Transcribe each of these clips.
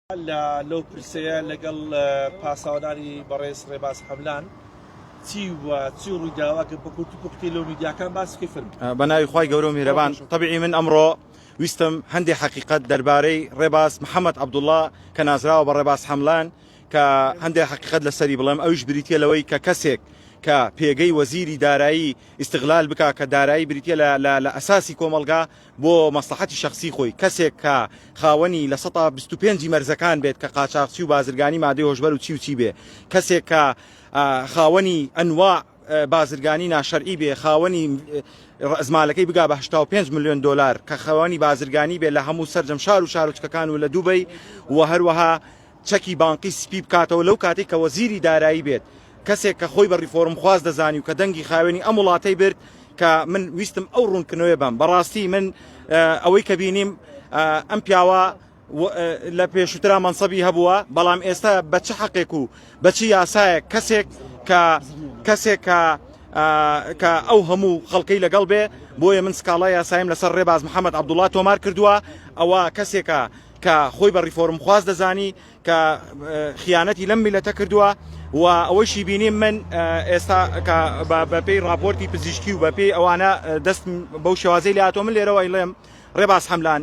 لەو پرسەیە لەگەڵ پاساوەدانی بەڕێز ڕێباز حەملان چی ڕوویداوە کە بە کورت و پوختێ لەو میدیاکان باسی فرم بەناوی خوای گەورە و میهرەبان طبیعی من ئەمڕۆ ویستم هەندێک حقیقەت دەربارەی ڕێباز محەممەد عەبدوڵڵا کە نازراوە بە ڕێباز حەملان کە هەندێک حقیقەت لەسەری بڵێم ئەویش بریتە لەوەی کە کەسێک کە پێگەی وەزیری دارایی استقلال بکە کە دارایی بریتە لە ئەساسی کۆمەلگا بۆ مەسلحەتی شخصی خۆی کەسێک کە خاوەنی لە 125 مەرزەکان بێت کە قاچاقچی و بازرگانی مادەی هۆشبەر و چی بێ کەسێک کە خاوەنی ئەنواع بازرگانی ناشەرعی بێ خاوەنی ڕزمالەکەی بگا بە 85 میلیۆن دلار کە خاوەنی بازرگانی بێ لە هەموو سەرجەم شار و شارۆچکەکان و لە دووبەی و هەروەها چەکی بانقی سپی بکاتەوە لەو کاتێک کە وەزیری دارایی بێت کەسێک کە خۆی بە ریفۆرم خواست دەزانی و کە دەنگی خاوێنی ئەم وڵاتەی برد کە من ویستم ئەو ڕوونکردنەوەی بم بەڕاستی من ئەوەی کە بینیم ئەم پیاوە لە پێشووترا مەنسەبی هەبووە بەڵام ئێستا بە چه حەقێک و بە چی یاسایە کەسێک کە ئەو هەموو خەڵکەی لەگەڵ بێ بۆیە من سکاڵای یاسایم لەسەر ڕێباز محەممەد عەبدوڵڵا تۆمار کردووە ئەوە کەسێکە کە خۆی بە ریفۆرم خواست دەزانی کە خیانەتی لەم میلەتە کردووە و ئەوەیشی بینیم من ئێستا بە پێی راپۆرتی پزیشکی و بە پێی ئەوانە دەست بەو شێوازەی لاتۆ من لێرەوەی لێم ڕێباز حەملان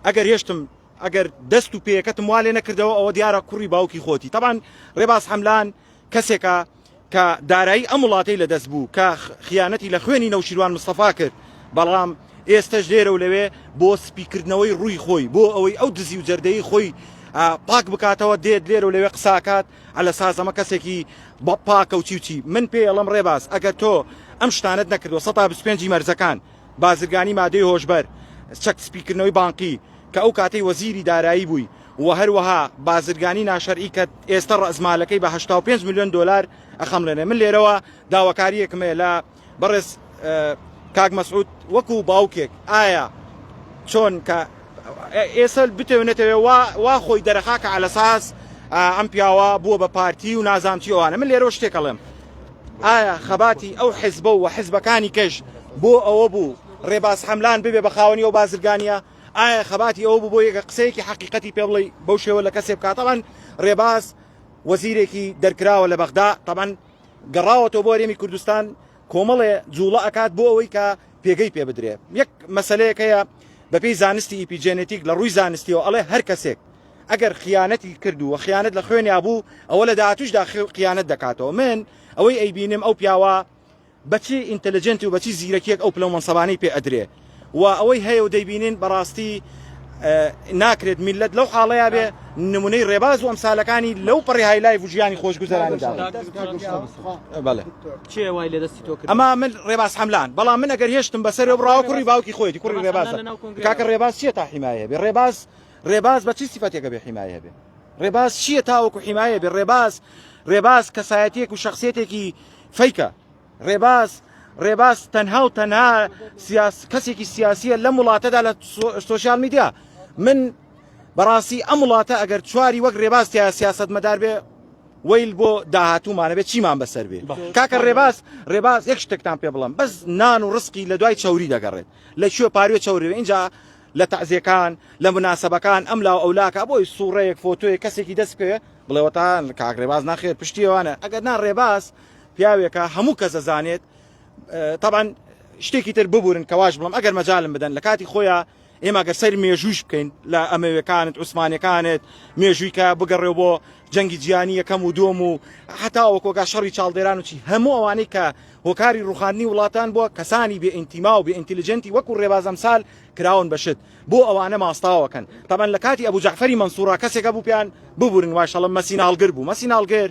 ئەگەر هێشتم ئەگەر دەست و پێیەکەتم وا لێ نەکردەوە ئەوە دیارە کوڕی باوکی خۆتی طبعاً ڕێباز حەملان کەسێکە کە دارایی ئەم وڵاتەی لەدەست بوو کە خیانەتی لە خوێنی نەوشیروان مستەفا کرد بەڵام ئێستش لێرە و لەوێ بۆ سپیکردنەوەی ڕووی خۆی بۆ ئەوەی ئەو دزی و جەردەی خۆی پاک بکاتەوە دێت لێرە و لەوێ قساکات لە سازەمە کەسێکی بە پاکە و چی من پێ ئەڵم ڕێباز ئەگەر تۆ ئەم شتانت نەکردوە 125 مەرزەکان بازرگانی مادەی هۆشبەر چەک سپیکردنەوەی بانقی کە ئەو کاتەی وەزیری دارایی بووی و هەروەها بازرگانی ناشەرعی کە ئێستا ڕەزمالەکەی بە 85 میلیۆن دلار ئەخەمڵێنێ من لێرەوە داواکاریەکمێ لە بەڕێز کاک مەسعود وەکو باوکێک ئایا چۆن کە ئێستا بتێونێتەوێ وا خۆی دەرەخاکە علەساس ئەم پیاوە بووە بە پارتی و نازانچی ئەوانە من لێرە شتێکەڵێم ئایا خەباتی ئەو حیزبە و حیزبەکانی کەش بۆ ئەوە بوو ڕێباز حەملان ببێ بە خاوەنی ئەو بازرگانیە ئایا خەباتی ئەوە بوو بۆ یەکە قسەیەکی حەقیقەتی پێ بڵێ بەو شێوە لە کەسێ بکات طبعاً ڕێباز وەزیرێکی دەرکراوە لە بەغدا طبعاً گەڕاوەتەوە بۆ هەرێمی کوردستان کۆمەڵێ جوڵە ئەکات بۆ ئەوەی کە پێگەی پێ بدرێ یەک مەسەلەیەکەیە بەپێی زانستی ئیپیجێنێتیک لە ڕووی زانستیەوە ئەڵێ هەر کەسێک ئەگەر خیانەتی کردو و خیانەت لە خوێنیا بوو ئەوە لە داهاتووشدا خیانەت دەکاتەوە من ئەوەی ئەیبینم ئەو پیاوە بەچی ئینتەلیجەنتی و بەچی زیرەکیەک ئەو پلە مەنسەبانەی پێ ئەدرێ و ئەوەی هەیە و دەیبینین بەڕاستی ناکرێت میلەت لەو حاڵەیە بێ نمونەی ڕێباز و ئەمسالەکانی لەو پەڕی هایلایف و ژیانی خۆشگوزەرانیدا ئەمە من ڕێباز حەملان بەڵام من ئەگەر هێشتم بەسەر بڕاوە کوڕی باوکی خۆیەتی کوڕی ڕێبازە کاکە ڕێباز چییە تا حیمایە بێ ڕێباز بە چی سیفەتێکە بێ حیمایە بێ ڕێباز چییە تاوەکو حیمایە بێ ڕێباز کەسایەتیەک و شخصیەتێکی فەیکە ڕێباز تەنها و تەنها کەسێکی سیاسیە لەم وڵاتەدا لە سۆشیال میدیا من بەڕاستی ئەم وڵاتە ئەگەر چواری وەک ڕێباز سیاست مەدار بێ ویل بۆ داهاتوومانە بێت چیمان بەسەر بێ کاکە ڕێباز یەک شتێکتان پێ بڵم بەس نان و ڕسقی لە دوای چاوری دەگەڕێت لەکوێ پاروێ چاوری اینجا لە تەعزیەکان لە مناسەبەکان ئەم لاو ئەولاکە بۆی سوڕەیەک فۆتۆیەک کەسێکی دەست پێ بڵێوەتان کاک ڕێباز ناخێت پشتیەوانە ئەگەر نا ڕێباز پیاوێکە هەموو کەس دەزانێت طبعاً شتێکی تر ببورن کەواش بڵم ئەگەر مەجالم بدەن لە کاتی خۆیان ئێمە گەر سەر مێژووش بکەین لە ئەمەوەکانت عوسمانەکانت مێژووی کە بگەڕێ بۆ جەنگی جیهانی یەکەم و دووەم و حتا وەکۆگا شەڕی چاڵدێران و چی هەموو ئەوانەی کە هۆکاری ڕوخاندنی وڵاتان بووە کەسانی بێ ئینتیما و بێ ئینتیلیجەنتی وەکو ڕێباز ئەمسال کراون بەشت بۆ ئەوانە ماستاوەکەن طبعاً لە کاتی ئەبوو جەعفەری مەنسوورا کەسێکە بوو پیان ببورن واشەڵم مەسین هەڵگر بوو مەسین هەڵگر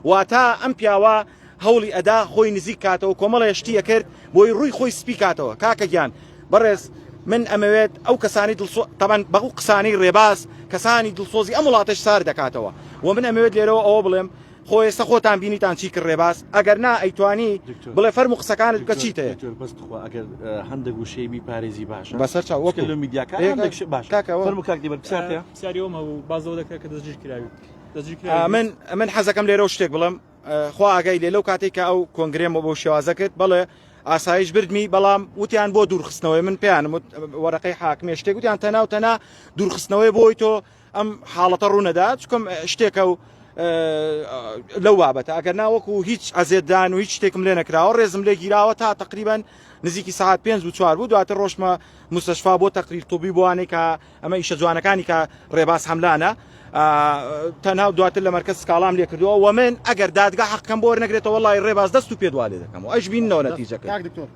واتە ئەم پیاوە هەوڵی ئەدا خۆی نزیک کاتەوە کۆمەڵە شتیە کرد بۆی ڕووی خۆی سپی کاتەوە کاکە گیان بەڕێز من ئەمەوێت ئەو کەسانی طبعاً بەو قسانەی ڕێباز کەسانی دڵسۆزی ئەم وڵاتەش سار دەکاتەوە و من ئەمەوێت لێرەوە ئەوە بڵێم خۆ ئێستا خۆتان بینیتان چی کرد ڕێباز ئەگەر نا ئەیتوانی بڵێ فەرمو قسەکانت بکە چیتەیە ئەگەر هەندێک وشەی بیپارێزی باشە بەسەر چاو وەکو لە میدیاکان باش فەرمو کاک دیبەر بسیارتە سیاریەوەمە و بازەوە دەکرێت کە دەستگیر کراوی من حەزەکەم لێرە شتێک بڵم خوا ئاگای لێ لەو کاتێک کە ئەو کۆنگرێمە بۆ شێوازە کرد بەڵێ ئاسایش بردمی بەڵام وتیان بۆ دوورخستنەوەی من پێیانم وەرەقەی حاکمێ شتێک وتیان تەناو تەنا دوورخستنەوەی بۆی تۆ ئەم حاڵەتە ڕوونەدا چکم شتێکە و لەو بابەتە ئەگەر ناوەکو هیچ ئەزێددان و هیچ شتێکم لێ نەکراوە ڕێزم لێ گیراوە تا تقریبان نزیکی ساعت 5 و 4 بوو دواتر ڕۆژمە مستەشفا بۆ تەقریر توبی بۆوانەی کە ئەمە ئیشە جوانەکانی کە ڕێباز هەملانە تەنها دواتر لە مەرکەز سکاڵام لێ کردووە و من ئەگەر دادگا حەقەکەم بۆ وەرنەگرێتەوە وەڵی ڕێباز دەست و پێدوا لێ دەکەم و ئەش بینەوە نەتیجەکە. دکتۆر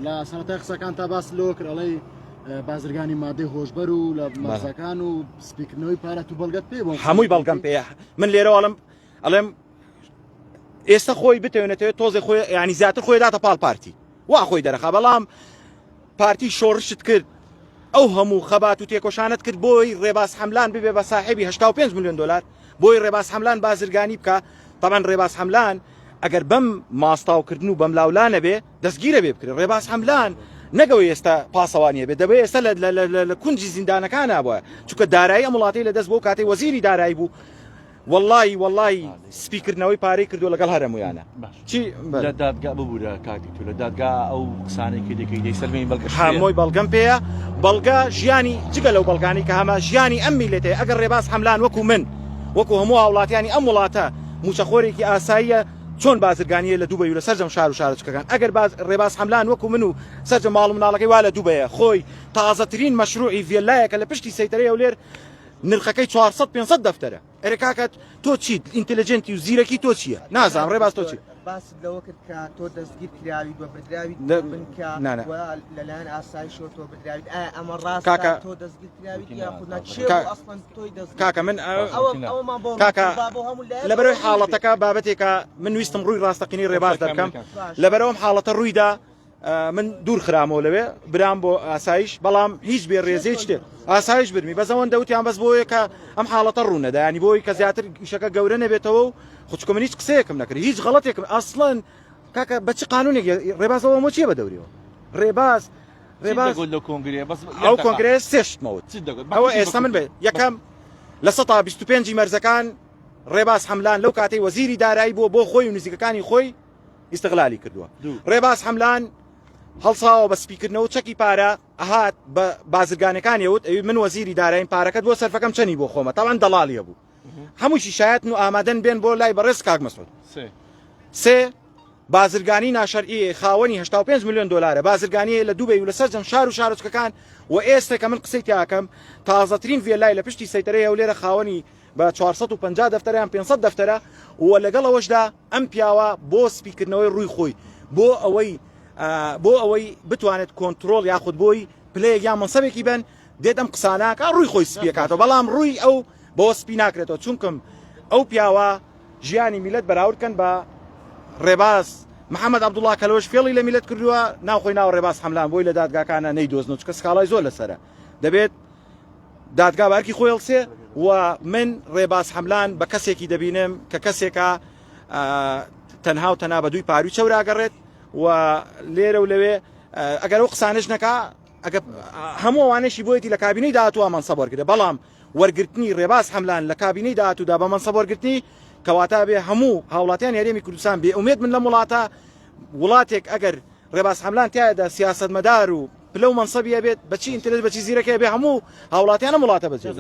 لە سەرەتای قسەکان تا باس لۆ کرد ئەڵێ بازرگانی مادەی هۆشبەر و لە مازەکان و سپیکردنەوەی پارەت و بەڵگەت پێ بۆ هەمووی بەڵگەم پێ من لێرە ئەڵێم ئێستا خۆی بتەوێنێتەوە تۆزێ خۆی ینی زیاتر خۆی داتە پاڵ پارتی وا خۆی دەرەخا بەڵام پارتی شۆڕشت کرد ئەو هەموو خەبات و تێکۆشانت کرد بۆی ڕێباز هەملان ببێ بە ساحێبی 85 میلیۆن دلار بۆی ڕێباز هەملان بازرگانی بکە تەمان ڕێباز هەملان ئەگەر بەم ماستاوکردن و بەم لاولانە بێ دەستگیرە بێ بکرێت ڕێباز هەملان نەگەوەی ئێستا پاسەوانیە بێت دەبێت ئێستا لە کونجی زیندانەکانە بووە چونکە دارایی ئەم وڵاتی لە دەست بۆ کاتی وەزیری دارایی بوو والله سپیکردنەوەی پارەی کردو لەگەڵ هەرمویانە چی لە دادگا ببوورە کاتی تو لە دادگا ئەو قسانێکی دەکەی دەیسەلمەی بەڵگە هەمووی بەڵگەم پێەیە بەڵگە ژیانی جگە لەو بەڵگانی کە هەمە ژیانی ئەم میلێتەیە ئەگەر ڕێباز هەملان وەکو من وەکو هەموو هاوڵاتیانی ئەم وڵاتە موچەخۆرێکی ئاساییە چۆن بازرگانیە لە دووبەی و لە سەرجەم شار و شارچکەکان ئەگەر ڕێباز هەملان وەکو من و سەرجە ماڵ مناڵەکەی وا لە دووبەیە خۆی تازەترین مەشروعی ڤێلایەکە لە پشتی سەیتەرەیە و لێر نرخەکەی 400-500 دەفتەرە ئێرەکاکەت تۆ چیت ئینتلیجنتی و زیرەکی تۆ چییە نازانم ڕێباز تۆ چی باس لەوە کرد کە تۆ دەستگیر کراوی بە بردراوی بنکە لەلایەن ئاسایشەوە تۆ بدراویت ئەمە ڕاستە تۆ دەستگیر کراویت یاخودنا چێ ئەسڵەن تۆی دەست کاکە من لەبەرەوەی حاڵەتەکە بابەتێکە من ویستم ڕووی ڕاستەقینی ڕێباز دەکەم لەبەرەوەم حاڵەتە ڕوویدا من دوور خرامەوە لەوێ برام بۆ ئاسایش بەڵام هیچ بێ ڕێزەی شتێ ئاسایش برمی بەزەوەن دەوتیان بەس بۆیە کە ئەم حاڵەتە ڕوونەدا ینی بۆی کە زیاتر ئیشەکە گەورە نەبێتەوە و خوچکە من هیچ قسەیەکم نەکرد هیچ غەڵەتێکم ئەسڵەن کاکە بەچ قانونێک ڕێبازەوە مۆ چیە بە دەوریەوە ڕێباز ئەو کۆنگرێس سێشتمەوت ئەوە ئێستا من بێ یەکەم لە 125 مەرزەکان ڕێباز هەملان لەو کاتەی وەزیری دارایی بووە بۆ خۆی و نزیکەکانی خۆی ئیستیغلالی کردووە ڕێباز هەملان هەڵساوە بە سپیکردنەوە چەکی پارە ئەهات بە بازرگانەکانی وت ئەوی من وەزیری داراییم پارەکەت بۆ سەرفەکەم چەنی بۆ خۆمە تاوان دەڵالیە بوو هەمووشی شایەتن و ئامادەن بێن بۆ لای بەڕێز کاک مەسعود سێ بازرگانی ناشەرعی خاوەنی 85 میلیۆن دلارە بازرگانی لە دووبەی و لە سەرجەم شار و شارچکەکان و ئێستا کە من قسەی تیاکەم تازەترین ڤێلای لە پشتی سەیتەرەیە و لێرە خاوەنی بە 450 دەفتەریان 500 دەفتەرە و لەگەڵەوەشدا ئەم پیاوە بۆ سپیکردنەوەی ڕووی خۆی بۆ ئەوەی بتوانێت کۆنتترۆل یاخود بۆی پلەیەک یان منسەبێکی بن دێت ئەم قساناکە ڕووی خۆی سپیەکاتەوە بەڵام ڕووی ئەو بۆ سپی ناکرێتەوە چونکەم ئەو پیاوە ژیانی میلەت بەراوردکەن بە ڕێباز محەممەد عەبدوڵڵا کەلەوەش فێڵی لە میلەت کردووە ناوخۆی ناو ڕێباز هەملان بۆی لە دادگاکانە نەیدۆزنەوە چکە سکاڵای زۆر لەسرە دەبێت دادگا بارکی خۆی هەڵسێ و من ڕێباز هەملان بە کەسێکی دەبینم کە کەسێکە تەنها و تەنها بە دووی پاروی چەوراگەڕێت و لێرە و لەوێ ئەگەر ئەو قسانش نەکا هەموو ئەوانەشی بۆیەتی لە کابینەی داهاتووە مەنسەب وەرگرێت بەڵام وەرگرتنی ڕێباز هەملان لە کابینەی داهاتوودا بە مەنسەب وەرگرتنی کەواتە بێ هەموو هاوڵاتیان هەرێمی کوردستان بێ ئومێد من لە وڵاتە وڵاتێک ئەگەر ڕێباز هەملان تایەدا سیاسەتمەدار و پلە و مەنسەبیە بێت بەچی ئینترنێت بەچی زیرەکەی بێ هەموو هاوڵاتیانە وڵاتە بەجێ